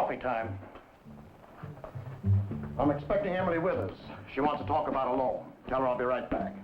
coffee time. I'm expecting Emily Withers. She wants to talk about a loan. Tell her I'll be right back.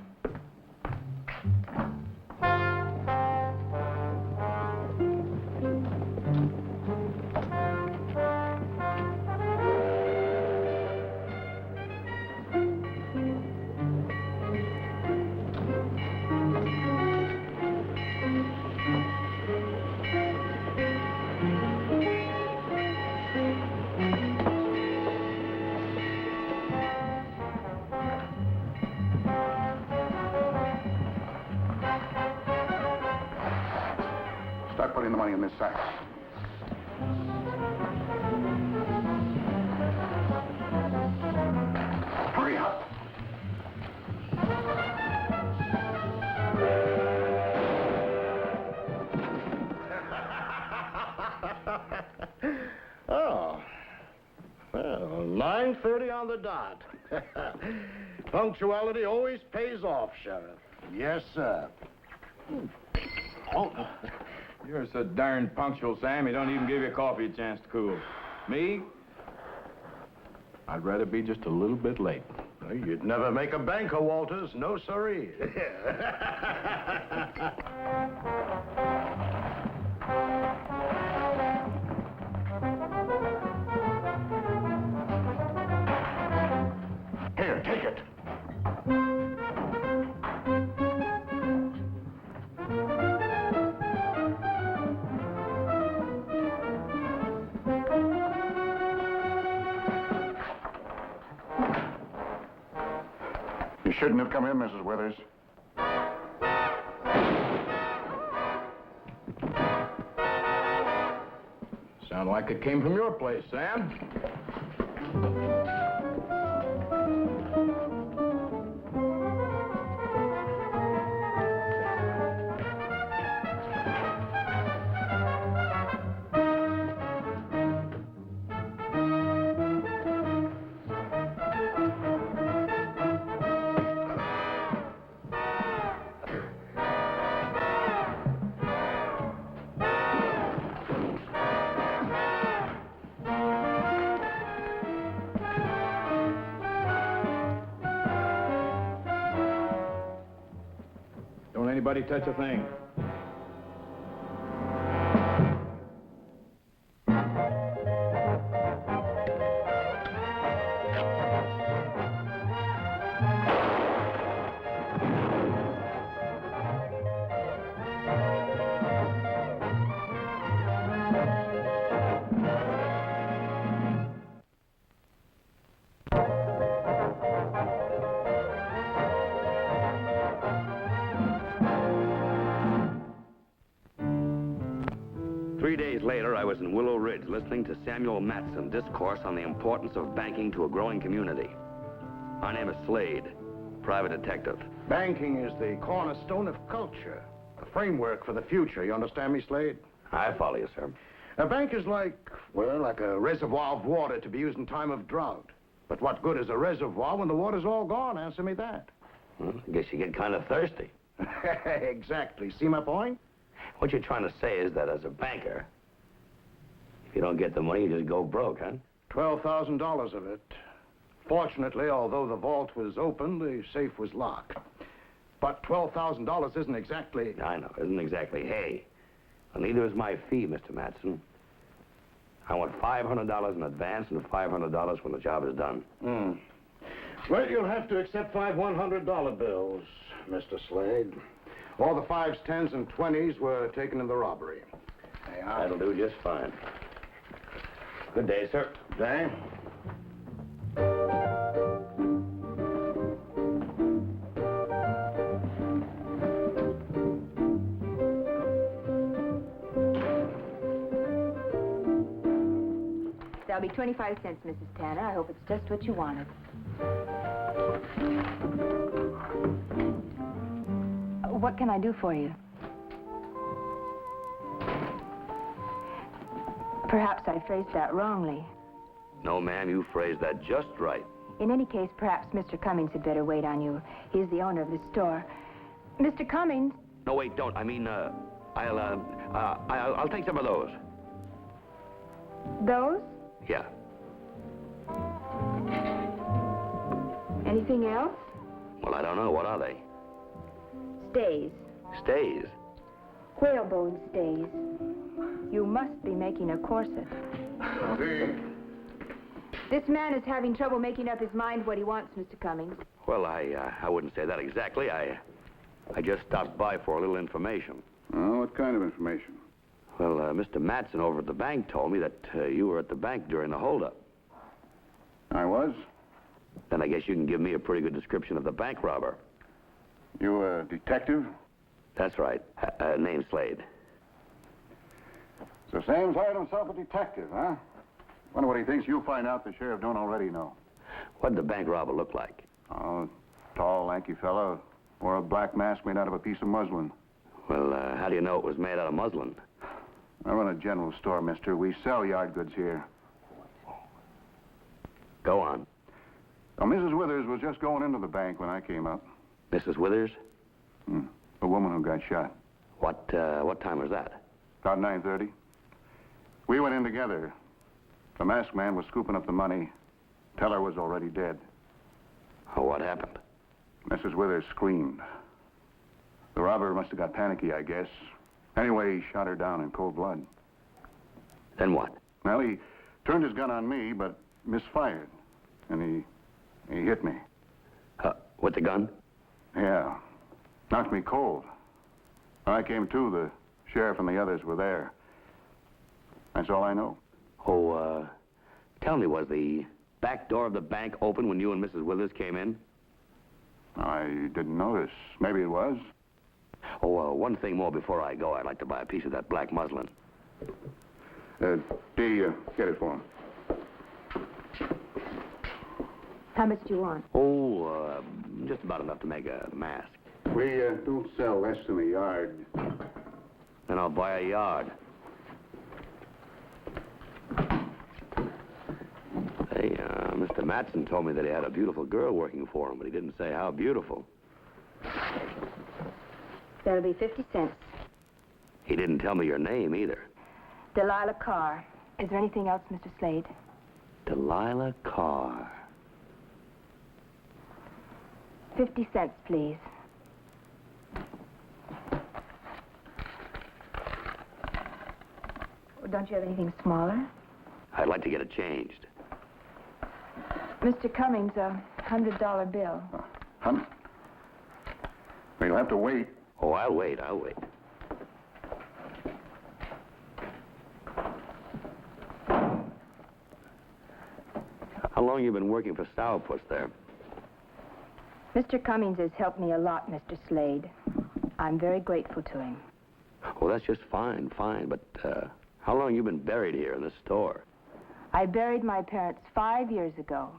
Start putting the money in this sack. Hurry up. Oh. Well, 9:30 on the dot. Punctuality always pays off, Sheriff. Yes, sir. Oh. You're so darn punctual, Sam, you don't even give your coffee a chance to cool. Me? I'd rather be just a little bit late. Well, you'd never make a banker, Walters. No, sirree. Here, take it. You shouldn't have come in, Mrs. Withers. Sound like it came from your place, Sam. Don't anybody touch a thing. Later, I was in Willow Ridge listening to Samuel Matson discourse on the importance of banking to a growing community. My name is Slade, private detective. Banking is the cornerstone of culture, the framework for the future. You understand me, Slade? I follow you, sir. A bank is like, well, like a reservoir of water to be used in time of drought. But what good is a reservoir when the water's all gone? Answer me that. Well, I guess you get kind of thirsty. Exactly. See my point? What you're trying to say is that as a banker, if you don't get the money, you just go broke, huh? $12,000 of it. Fortunately, although the vault was open, the safe was locked. But $12,000 isn't exactly... I know, isn't exactly hay. Well, neither is my fee, Mr. Matson. I want $500 in advance and $500 when the job is done. Well, you'll have to accept 5 $100 bills, Mr. Slade. All the 5s, 10s, and 20s were taken in the robbery. That'll do just fine. Good day, sir. Good day. That'll be 25 cents, Mrs. Tanner. I hope it's just what you wanted. What can I do for you? Perhaps I phrased that wrongly. No, ma'am, you phrased that just right. In any case, perhaps Mr. Cummings had better wait on you. He's the owner of the store. Mr. Cummings? No, wait, don't. I mean, I'll take some of those. Those? Yeah. Anything else? Well, I don't know. What are they? Stays. Stays. Whalebone stays. You must be making a corset. This man is having trouble making up his mind what he wants, Mr. Cummings. Well, I wouldn't say that exactly. I just stopped by for a little information. Oh, what kind of information? Well, Mr. Matson over at the bank told me that you were at the bank during the holdup. I was? Then I guess you can give me a pretty good description of the bank robber. You a detective? That's right. Name's Slade. So Sam hired himself a detective, huh? Wonder what he thinks you'll find out the sheriff don't already know. What'd the bank robber look like? Oh, tall, lanky fellow. Wore a black mask made out of a piece of muslin. Well, how do you know it was made out of muslin? I run a general store, mister. We sell yard goods here. Go on. Well, Mrs. Withers was just going into the bank when I came up. Mrs. Withers? A woman who got shot. What time was that? About 9:30. We went in together. The masked man was scooping up the money. Teller was already dead. Oh, what happened? Mrs. Withers screamed. The robber must have got panicky, I guess. Anyway, he shot her down in cold blood. Then what? Well, he turned his gun on me, but misfired. And he hit me. With the gun? Yeah. Knocked me cold. When I came to, the sheriff and the others were there. That's all I know. Oh, tell me, was the back door of the bank open when you and Mrs. Withers came in? I didn't notice. Maybe it was. Oh, one thing more before I go. I'd like to buy a piece of that black muslin. Dee, get it for him. How much do you want? Oh, just about enough to make a mask. We don't sell less than a yard. Then I'll buy a yard. Hey, Mr. Matson told me that he had a beautiful girl working for him, but he didn't say how beautiful. That'll be 50 cents. He didn't tell me your name either. Delilah Carr. Is there anything else, Mr. Slade? Delilah Carr. 50 cents, please. Don't you have anything smaller? I'd like to get it changed. Mr. Cummings, a $100 bill. Well, you'll have to wait. Oh, I'll wait. How long you been working for Sourpuss there? Mr. Cummings has helped me a lot, Mr. Slade. I'm very grateful to him. Oh, that's just fine. But, how long you been buried here in this store? I buried my parents 5 years ago.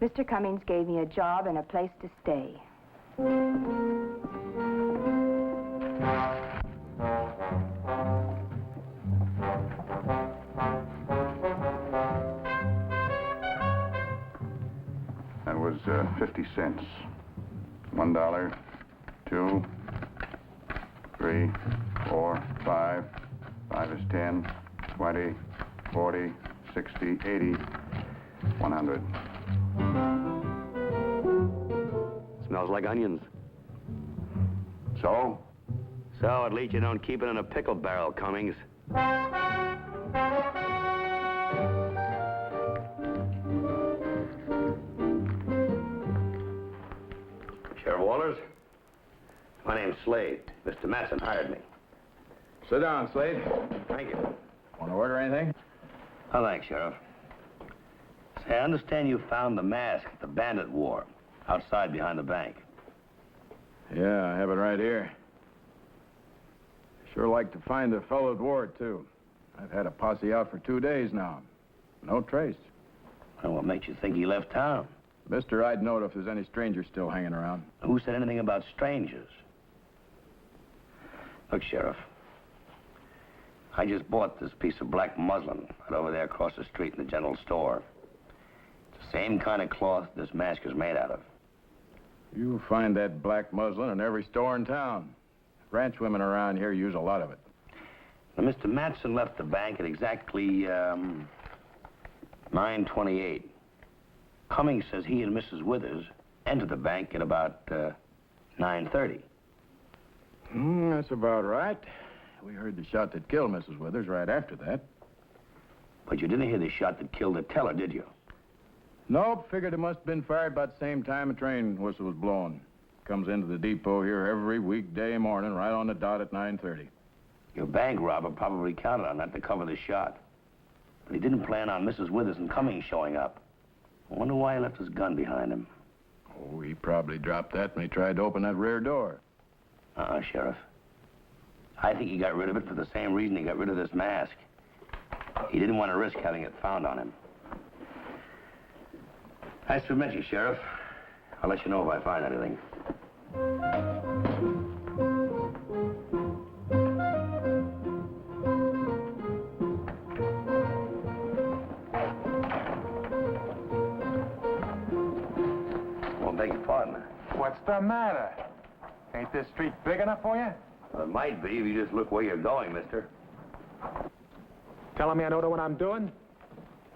Mr. Cummings gave me a job and a place to stay. That was 50 cents. $1, 2, 3, 4, 5. 5 is 10, 20, 40, 60, 80, 100. Smells like onions. So? So at least you don't keep it in a pickle barrel, Cummings. Sheriff Walters? My name's Slade. Mr. Matson hired me. Sit down, Slade. Thank you. Want to order anything? Oh, thanks, Sheriff. Say, I understand you found the mask the bandit wore outside behind the bank. Yeah, I have it right here. Sure like to find the fellow that wore it, too. I've had a posse out for 2 days now. No trace. Well, what makes you think he left town? Mister, I'd note if there's any strangers still hanging around. Who said anything about strangers? Look, Sheriff, I just bought this piece of black muslin right over there across the street in the general store. It's the same kind of cloth this mask is made out of. You find that black muslin in every store in town. Ranch women around here use a lot of it. Now, Mr. Matson left the bank at exactly 9:28. Cummings says he and Mrs. Withers entered the bank at about 9:30. That's about right. We heard the shot that killed Mrs. Withers right after that. But you didn't hear the shot that killed the teller, did you? Nope, figured it must have been fired about the same time a train whistle was blown. Comes into the depot here every weekday morning, right on the dot at 9:30. Your bank robber probably counted on that to cover the shot. But he didn't plan on Mrs. Withers and Cummings showing up. I wonder why he left his gun behind him. Oh, he probably dropped that when he tried to open that rear door. Sheriff. I think he got rid of it for the same reason he got rid of this mask. He didn't want to risk having it found on him. Nice to meet you, Sheriff. I'll let you know if I find anything. Well, beg your pardon. What's the matter? Ain't this street big enough for you? Well, it might be if you just look where you're going, mister. Telling me I don't know what I'm doing?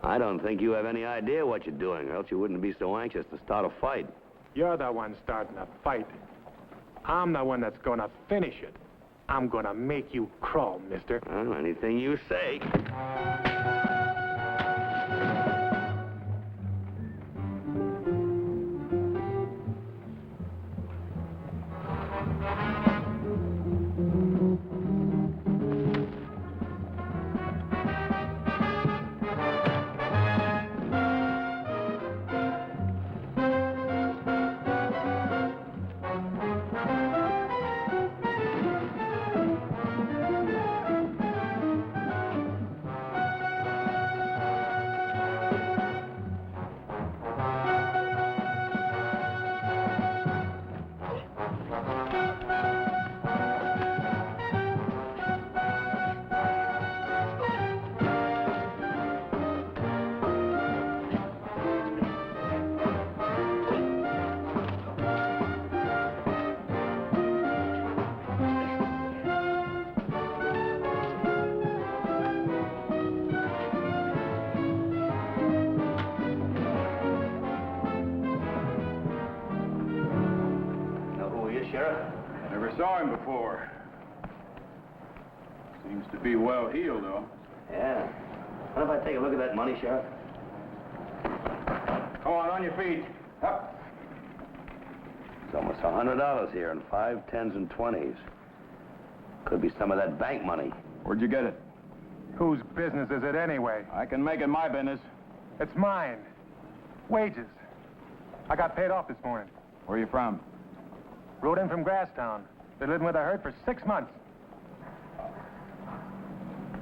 I don't think you have any idea what you're doing, or else you wouldn't be so anxious to start a fight. You're the one starting a fight. I'm the one that's gonna finish it. I'm gonna make you crawl, mister. Well, anything you say. Sheriff? Never saw him before. Seems to be well heeled, though. Yeah. What if I take a look at that money, Sheriff? Come on your feet. Up. It's almost $100 here in 5, 10s, and 20s. Could be some of that bank money. Where'd you get it? Whose business is it anyway? I can make it my business. It's mine. Wages. I got paid off this morning. Where are you from? Rode in from Grasstown. Been living with a herd for 6 months.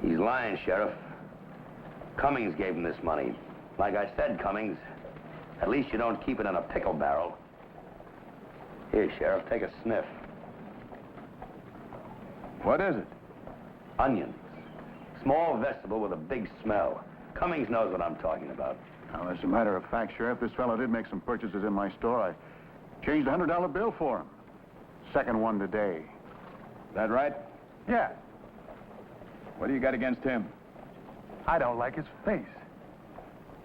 He's lying, Sheriff. Cummings gave him this money. Like I said, Cummings, at least you don't keep it in a pickle barrel. Here, Sheriff, take a sniff. What is it? Onions. Small vegetable with a big smell. Cummings knows what I'm talking about. Now, as a matter of fact, Sheriff, this fellow did make some purchases in my store. I changed a $100 bill for him. Second one today. Is that right? Yeah, What do you got against him? I don't like his face.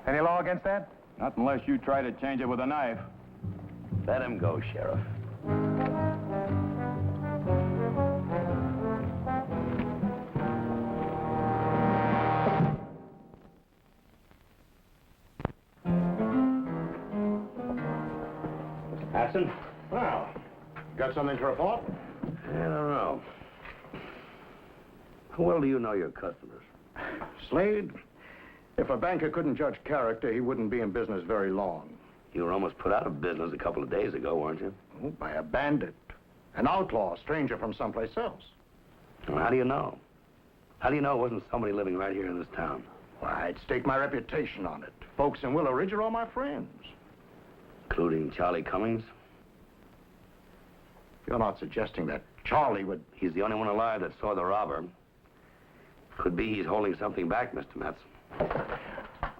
Any law against that? Not unless you try to change it with a knife. Let him go, Sheriff. Matson? Well, got something to report? I don't know. How well do you know your customers? Slade, if a banker couldn't judge character, he wouldn't be in business very long. You were almost put out of business a couple of days ago, weren't you? Oh, by a bandit. An outlaw, a stranger from someplace else. Well, how do you know? How do you know it wasn't somebody living right here in this town? Why, I'd stake my reputation on it. Folks in Willow Ridge are all my friends. Including Charlie Cummings? You're not suggesting that Charlie would... He's the only one alive that saw the robber. Could be he's holding something back, Mr. Matson.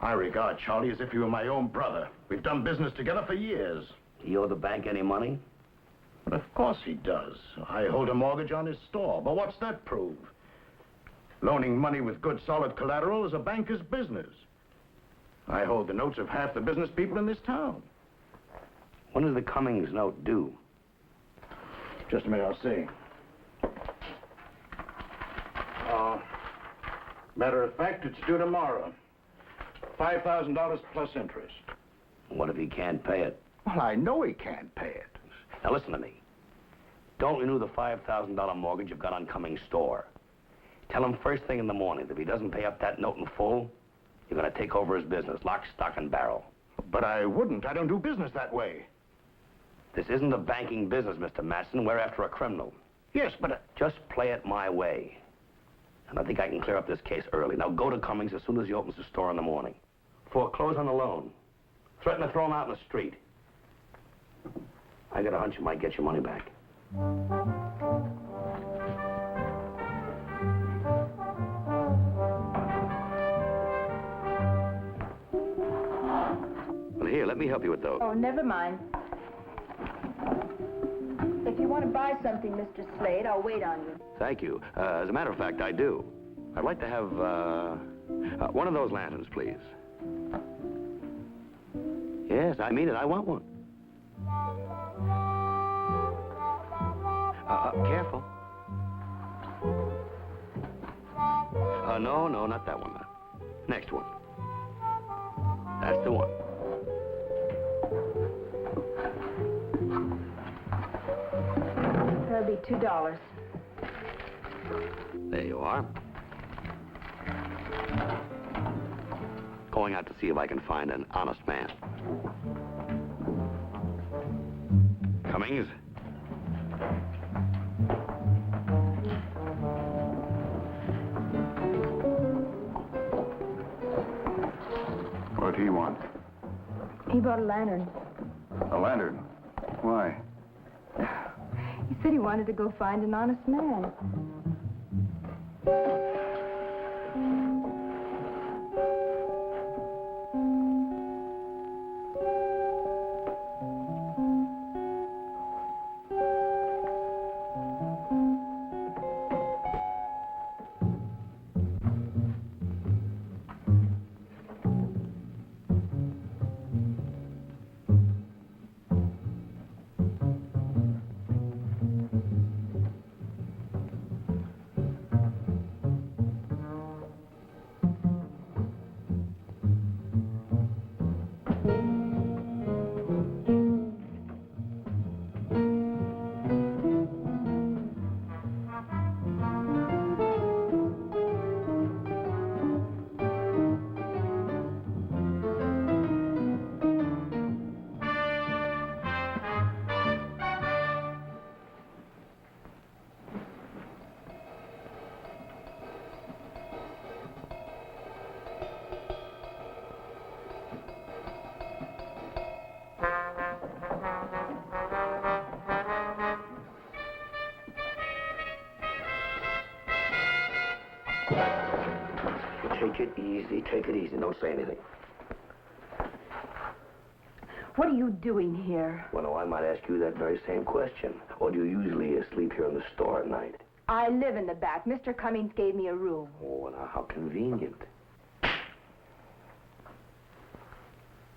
I regard Charlie as if he were my own brother. We've done business together for years. Do you owe the bank any money? But of course he does. I hold a mortgage on his store. But what's that prove? Loaning money with good, solid collateral is a banker's business. I hold the notes of half the business people in this town. When does the Cummings note due? Just a minute, I'll see. Matter of fact, it's due tomorrow. $5,000 plus interest. What if he can't pay it? Well, I know he can't pay it. Now listen to me. Don't renew the $5,000 mortgage you've got on Cummings' store. Tell him first thing in the morning that if he doesn't pay up that note in full, you're going to take over his business, lock, stock, and barrel. But I wouldn't. I don't do business that way. This isn't a banking business, Mr. Matson. We're after a criminal. Yes, but... Just play it my way. And I think I can clear up this case early. Now go to Cummings as soon as he opens the store in the morning. Foreclose on the loan. Threaten to throw him out in the street. I got a hunch you might get your money back. Well, here, let me help you with those. Oh, never mind. If you want to buy something, Mr. Slade, I'll wait on you. Thank you. As a matter of fact, I do. I'd like to have, one of those lanterns, please. Yes, I mean it. I want one. Careful. No, not that one. Next one. That's the one. That'll be $2. There you are. Going out to see if I can find an honest man. Cummings? What'd he want? He bought a lantern. A lantern? Why? He said he wanted to go find an honest man. Take it easy. Don't say anything. What are you doing here? Well, no, I might ask you that very same question. Or do you usually sleep here in the store at night? I live in the back. Mr. Cummings gave me a room. Oh, now how convenient.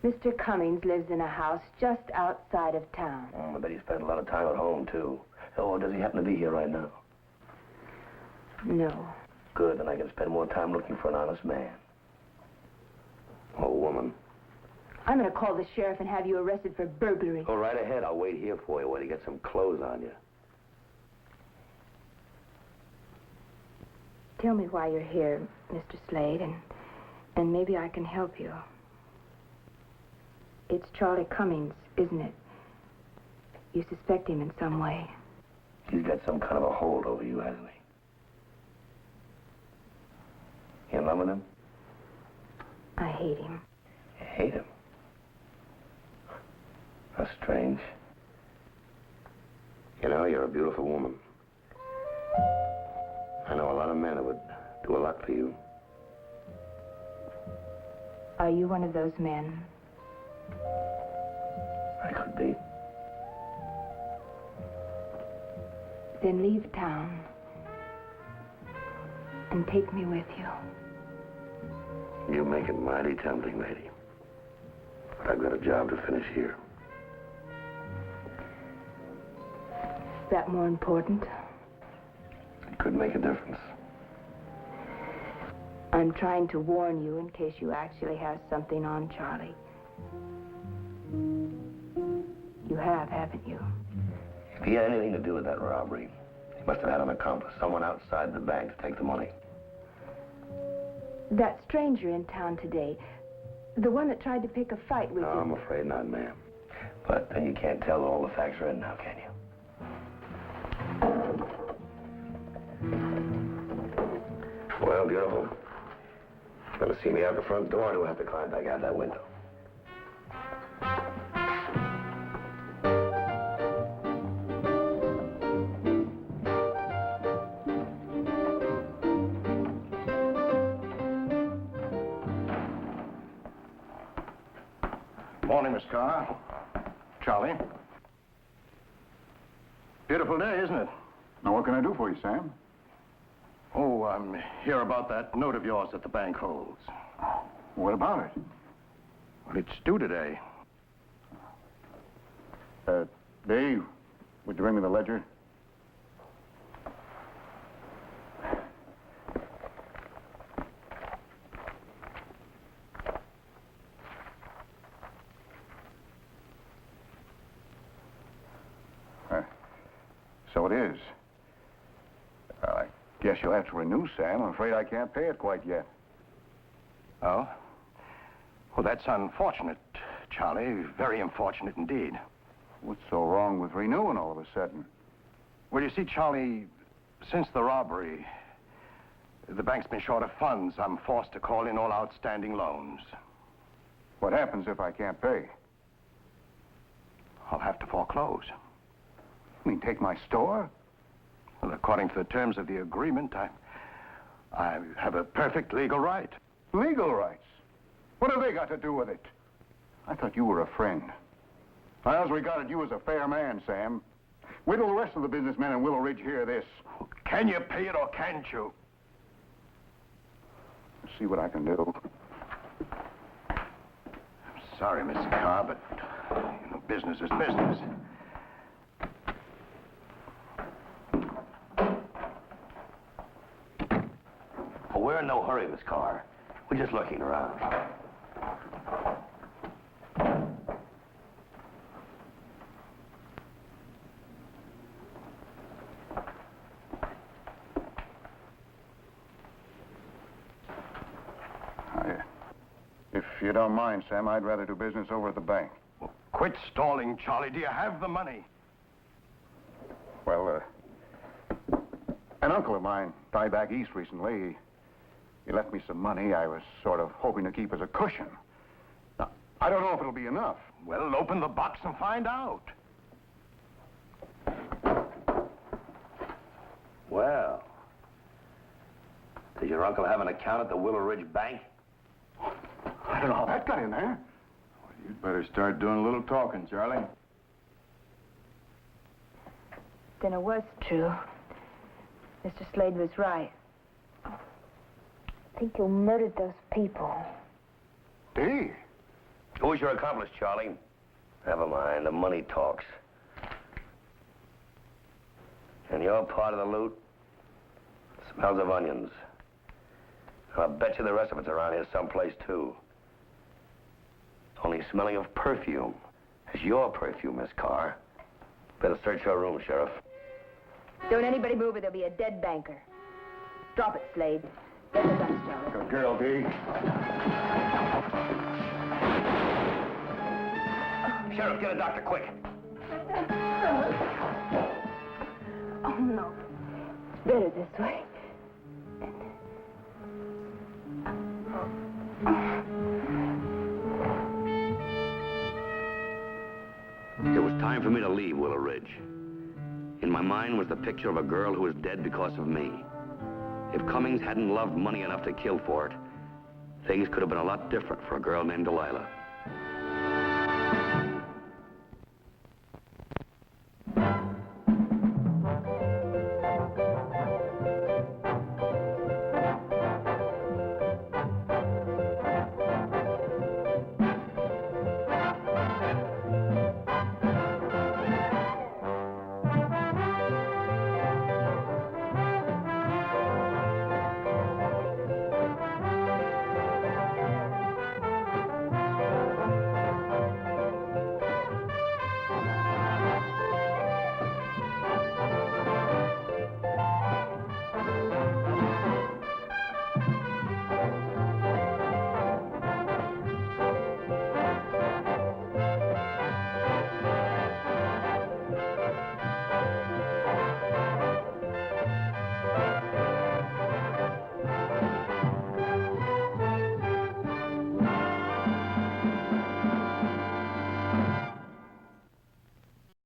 Mr. Cummings lives in a house just outside of town. Oh, I bet he spent a lot of time at home, too. Oh, does he happen to be here right now? No. Good, then I can spend more time looking for an honest man. Or woman. I'm going to call the sheriff and have you arrested for burglary. Go right ahead. I'll wait here for you while you get some clothes on you. Tell me why you're here, Mr. Slade, and maybe I can help you. It's Charlie Cummings, isn't it? You suspect him in some way. He's got some kind of a hold over you, hasn't he? You in love with him? I hate him. You hate him? That's strange. You know, you're a beautiful woman. I know a lot of men that would do a lot for you. Are you one of those men? I could be. Then leave town and take me with you. You make it mighty tempting, lady. I've got a job to finish here. Is that more important? It could make a difference. I'm trying to warn you in case you actually have something on Charlie. You have, haven't you? If he had anything to do with that robbery, he must have had an accomplice, someone outside the bank to take the money. That stranger in town today, the one that tried to pick a fight with No, you. I'm afraid not, ma'am. But then you can't tell that all the facts are in now, can you? Well, beautiful. Gonna see me out the front door, or do I have to climb back out that window? Morning, Miss Carr. Charlie. Beautiful day, isn't it? Now, what can I do for you, Sam? Oh, I'm here about that note of yours that the bank holds. What about it? Well, it's due today. Dave, would you bring me the ledger? So it is. I guess you'll have to renew, Sam. I'm afraid I can't pay it quite yet. Oh? Well, that's unfortunate, Charlie. Very unfortunate indeed. What's so wrong with renewing all of a sudden? Well, you see, Charlie, since the robbery, the bank's been short of funds. I'm forced to call in all outstanding loans. What happens if I can't pay? I'll have to foreclose. You mean take my store? Well, according to the terms of the agreement, I have a perfect legal right. Legal rights? What have they got to do with it? I thought you were a friend. I always regarded you as a fair man, Sam. Wait till the rest of the businessmen in Willow Ridge hear this. Can you pay it or can't you? See what I can do. I'm sorry, Mr. Carr, but, you know, business is business. Well, we're in no hurry, Miss Carr. We're just looking around. If you don't mind, Sam, I'd rather do business over at the bank. Well, quit stalling, Charlie. Do you have the money? Well, an uncle of mine died back east recently. He left me some money I was sort of hoping to keep as a cushion. Now, I don't know if it'll be enough. Well, open the box and find out. Well, does your uncle have an account at the Willow Ridge Bank? I don't know how that got in there. Well, you'd better start doing a little talking, Charlie. Then it was true. Mr. Slade was right. I think you murdered those people. Dave? Who's your accomplice, Charlie? Never mind, the money talks. And your part of the loot smells of onions. And I'll bet you the rest of it's around here someplace, too. Only smelling of perfume. It's your perfume, Miss Carr. Better search your room, Sheriff. Don't anybody move or there'll be a dead banker. Drop it, Slade. Get the guns, Charlie. Good girl, Dee. Sheriff, get a doctor, quick. Oh, no. It's better this way. It was time for me to leave Willow Ridge. In my mind was the picture of a girl who was dead because of me. If Cummings hadn't loved money enough to kill for it, things could have been a lot different for a girl named Delilah.